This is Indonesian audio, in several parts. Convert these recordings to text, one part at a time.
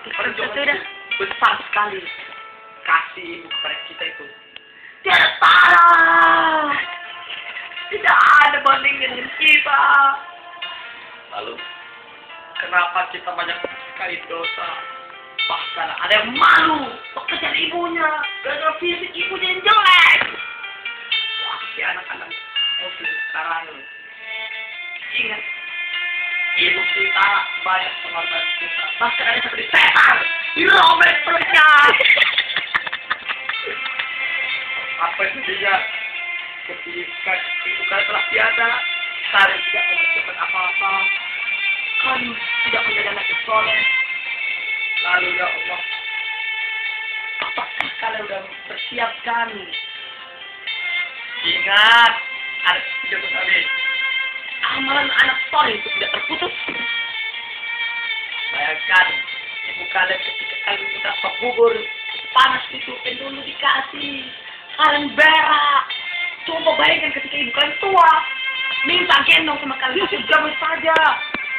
Sudah. Besar sekali kasih ibu kepada kita itu. Tiada tara. Tidak ada banding dengan kita. Lalu, kenapa kita banyak sekali dosa? Bahkan ada yang malu pekerjaan ibunya, gara-gara fisik ibunya yang jelek. Wah, si anak-anak muslim sekarang. Ingat, ibu kita banyak pengorbanan kita. Bahkan ada seperti setan, dirobek perutnya. Apa itu dia? Ketika ibu kalian telah tiada, kalian tidak mengerjakan apa-apa. Kalian tidak menjadi anak yang soleh. Lalu ya Allah, apakah kalian sudah mempersiapkan? Ingat, ada tidak sekali. Amalan anak soleh itu tidak terputus. Bayangkan, ibu kalian ketika kalian minta sop bubur, panas itu dulu dikasih. Kalian berak. Coba bayangkan ketika ibu kalian tua, minta gendong sama kalian, sejam saja.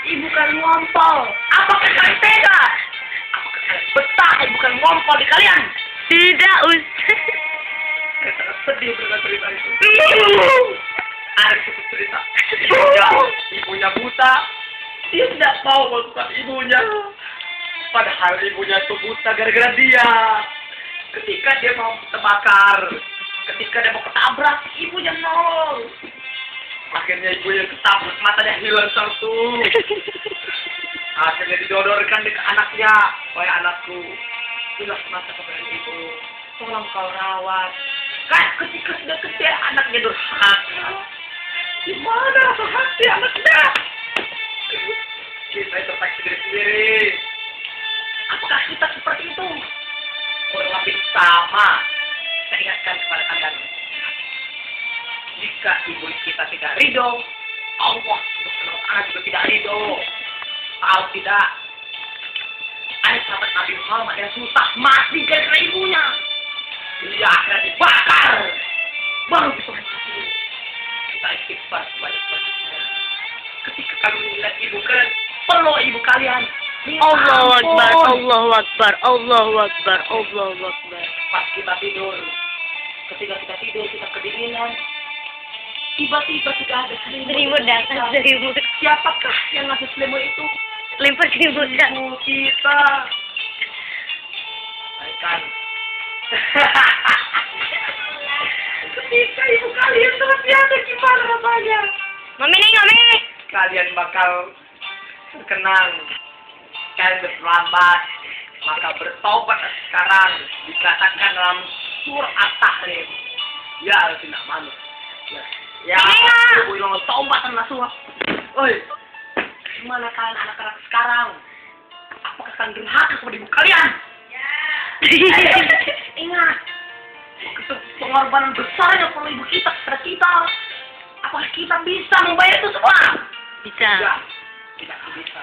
Ibu kalian ngompol. Apakah kalian tega? Apakah kalian betah ibu kalian ngompol di kalian? Tidak, Ustaz. Saya sangat sedih dengan cerita itu. Ada satu cerita. Ibunya buta. Dia tidak mau melakukan ibunya. Padahal ibunya itu buta gara-gara dia. Ketika dia mau terbakar, ketika dia mau ketabrak, ibunya nol. Akhirnya ibunya ketabrak, matanya hilang satu. Akhirnya didodorkan ke anaknya. Wahai anakku, inilah mata kepada ibu. Tolong kau rawat. Kan ketika sudah gede anaknya durhaka. Gimana rasa hati anaknya? Kita introspeksi diri sendiri. Apakah kita seperti itu? Kurang lebih sama. Saya ingatkan kepada kalian. Jika ibu kita tidak ridho, Allah Subhanahu wa Ta'ala juga tidak ridho. Tahu tidak? Ada sahabat Nabi Muhammad yang susah mati gara-gara ibunya. Dia akhirnya dibakar. Baru bisa mati. Kita istighfar banyak-banyak. Ketika kami melihat ibu kalian, peluk ibu kalian. Allahu Akbar, Allahu Akbar, Allahu Akbar, Allahu Akbar. Pas kita tidur, ketika kita tidur, kita kedinginan. Tiba-tiba sudah ada Selimut datang, selimut. Siapakah yang ngasih selimut itu? Lempar selimut. Ibu kita. Baikkan. Ketika ibu kalian telah tiada, gimana rasanya? Mami nih. Kalian bakal terkenang. Kalian berlambat, maka bertobat sekarang. Dikatakan dalam surah At-Tahrim. Ya, tidak malu. Ya, ibu yang tobat sama suah. Oi, gimana kalian anak-anak sekarang? Apakah kalian durhaka kepada ibu kalian? Ingat, itu pengorbanan besar yang perlu ibu kita kepada kita. Apakah kita bisa membayar itu semua? Bisa. Tidak bisa.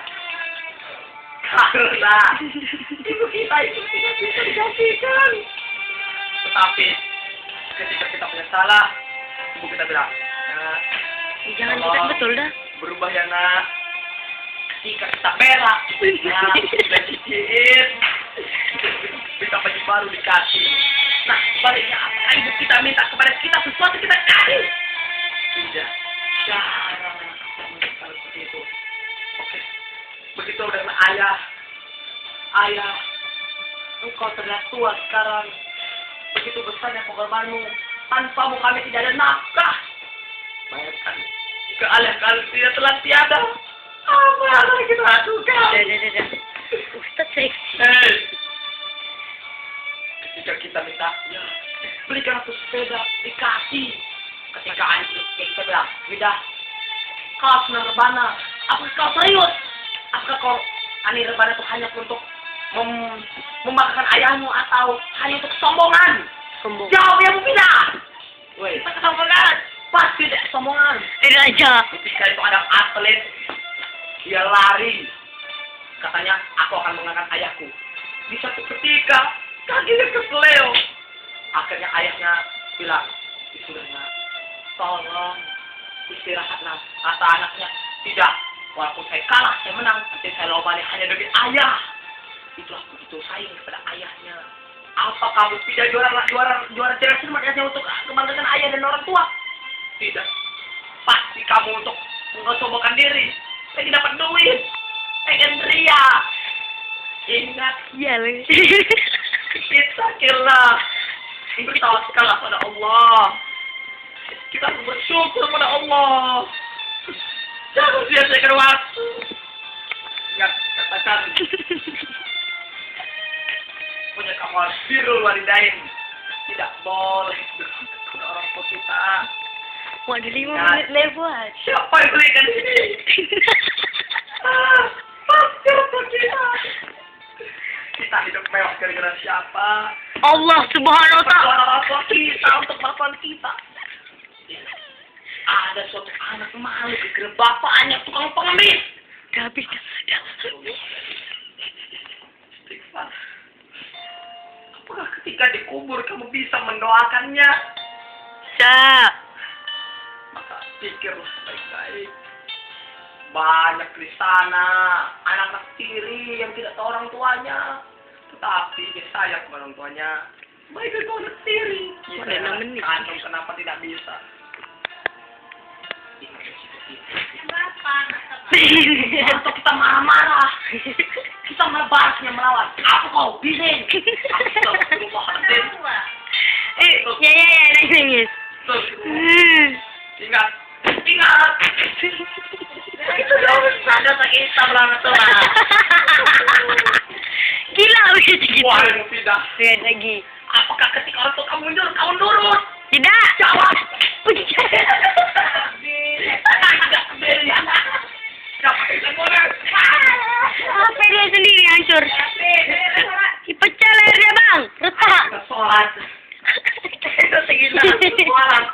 Karena ibu kita itu tidak bisa digantikan. Tetapi ketika kita punya salah, ibu kita bilang, "Nak, Jangan kita betul dah. berubah ya nak." Ketika kita berak, nah, kita cicit, kita baju baru dikasih. Nah, sebaliknya apa ibu kita minta kepada kita sesuatu kita kasih? Tidak. Jarang kalau seperti itu. Oke. Begitu dengan ayah. Ayah, engkau terlihat tua sekarang. Begitu besarnya pengorbananmu. Tanpamu kami tidak ada nafkah. Bayangkan, jika ayah kalian tidak telah tiada, apa yang akan kita lakukan? Ustaz seksi. Hei, ketika kita minta, ya, belikan aku sepeda, dikasih. Ketika anjing, kita bilang, Widah, kau senang rebana. Apakah kau serius? Apakah kau ani rebana itu hanya untuk memakan ayahmu atau hanya untuk kesombongan? Sombong. Jawab yang tidak. Woi, kita kesombongan. Pasti tidak kesombongan. Tidak aja. Ketika itu ada atlet, dia lari. Katanya, aku akan mengangkat ayahku. Di satu ketika, kakinya keseleo. Akhirnya ayahnya bilang, sudahnya, tolong istirahatlah. Kata anaknya, tidak. Walaupun saya kalah, saya menang. Tapi saya lawan hanya demi ayah. itulah begitu sayang kepada ayahnya. Apa kamu tidak juara cerdas cermat hanya untuk kebanggaan ayah dan orang tua? Tidak. Pasti kamu untuk mengosobokan diri. Saya tidak dapat duit. Pengen ria. Ingat, Iya lagi. kita kira bertawakal pada Allah. Kita harus bersyukur pada Allah. Jangan sia-siakan waktu. Ingat, katakan. Punya kamu harus birrul walidain. Tidak boleh kepada orang tua kita. Mau ada 5 menit lewat. Siapa yang belikan ini? Pasti orang tua kita. Kita hidup mewah gara-gara siapa? Allah subhanahu wa ta'ala. Orang tua kita untuk bantuan kita. Ada suatu anak malu gara-gara bapaknya tukang pengemis. Udah habis. Istighfar. Apakah ketika dikubur kamu bisa mendoakannya? Bisa. Maka pikirlah baik-baik. Banyak di sana anak-anak tiri yang tidak tahu orang tuanya, tetapi dia sayang kepada orang tuanya. Baik itu anak tiri. Ada 6 menit. Kantong kenapa tidak bisa? Atau kita marah-marah, kita balasnya melawan. Apa kau bising? Ya, nangis. Ingat. Itu jauh ada sakit tabrak tua. Gila udah gitu. Wah, tidak. Lihat lagi. Apakah ketika orang tua kamu mundur, kamu nurut? Tidak. Jawab. Apa dia sendiri hancur? Dipecah lehernya bang. Retak. Sholat. Itu segitu. Sholat.